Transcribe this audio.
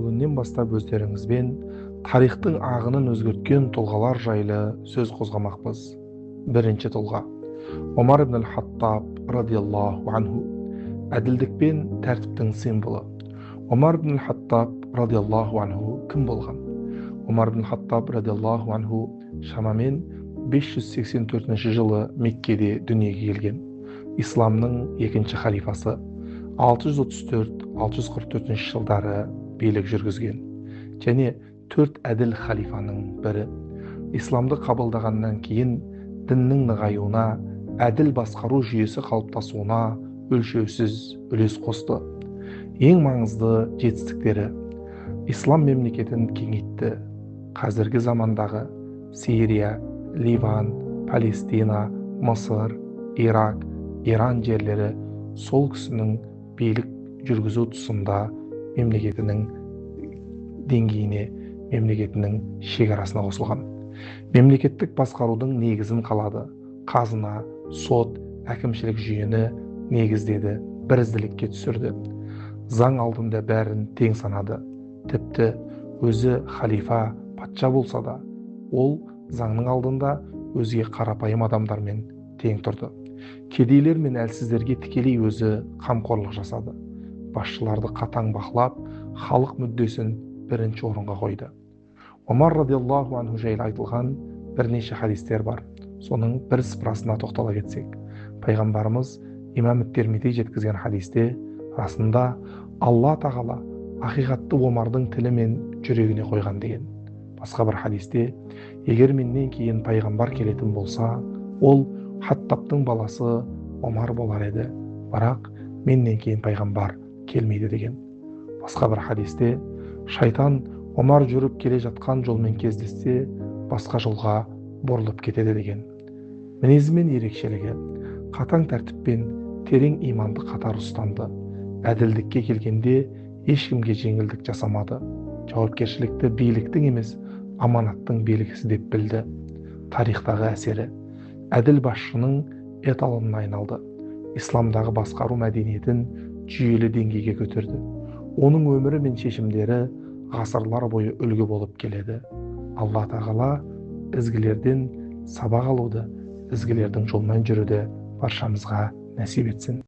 бүгіннен бастап өздеріңізбен тарихтың ағынын өзгерткен тұлғалар жайлы сөз қозғамақпыз. Бірінші тұлға Омар ибн аль-Хаттаб радиаллаху анху, әділдік пен тәртіптің символы. Омар ибн аль-Хаттаб радиаллаху анху кім болған? Омар ибн аль-Хаттаб радиаллаху анху шамамен 584 жылы Меккеде дүниеге келген. Исламның екінші халифасы. 634-644 жылдары билік жүргізген. Және 4 әділ халифаның бірі. Исламды қабылдағаннан кейін діннің нығаюына, әділ басқару жүйесі қалыптасуына өлшеусіз үлес қосты. Ең маңызды жетістіктері: ислам мемлекетін кеңейтті. Қазіргі замандағы Сирия, Ливан, Палестина, Мысыр, Ирак, Иран жерлері сол кісінің билік жүргізу тұсында мемлекетінің деңгейіне, мемлекетінің шекарасына қосылған. Мемлекеттік басқарудың негізін қалады. Қазына, сот, әкімшілік жүйені негіздеді, бірізділікке түсірді. Заң алдында бәрін тең санады. Тіпті өзі халифа, патша болса да, ол заңның алдында өзге қарапайым адамдармен тең тұрды. Кедейлер мен әлсіздерге тікелей өзі қамқорлық жасады. Басшыларды қатаң бақылап, халық мүддесін бірінші орынға қойды. Омар радиаллаху анху жайлы айтылған бірнеше хадистер бар. Соның бір сыпырасына тоқтала кетсек, пайғамбарымыз имам Тирмизи жеткізген хадисте расында Алла тағала ақиқатты Омардың тілі мен жүрегіне қойған деген. Басқа бір хадисте, егер менен кейін пайғамбар келетін болса, ол Хаттабтың баласы Омар болар еді, бірақ менен кейін пайғамбар келмейді деген. Басқа бір хадисте, шайтан Омар жүріп келе жатқан жолмен кездессе, басқа жолға бұрылып кетеді деген. Мінезі мен ерекшелігі: қатаң тәртіппен терең иманды қатар ұстанды. Әділдікке келгенде ешкімге жеңілдік жасамады. Жауапкершілікті биліктің емес, аманаттың белгісі деп білді. Тарихтағы әсері: әділ басшының эталонына айналды. Исламдағы басқару мәдениетін жүйелі деңгейге көтерді. Оның өмірі мен шешімдері ғасырлар бойы үлгі болып келеді. Алла тағала ізгілерден сабақ алуды, ізгілердің жолмен жүруді баршамызға нәсіп етсін.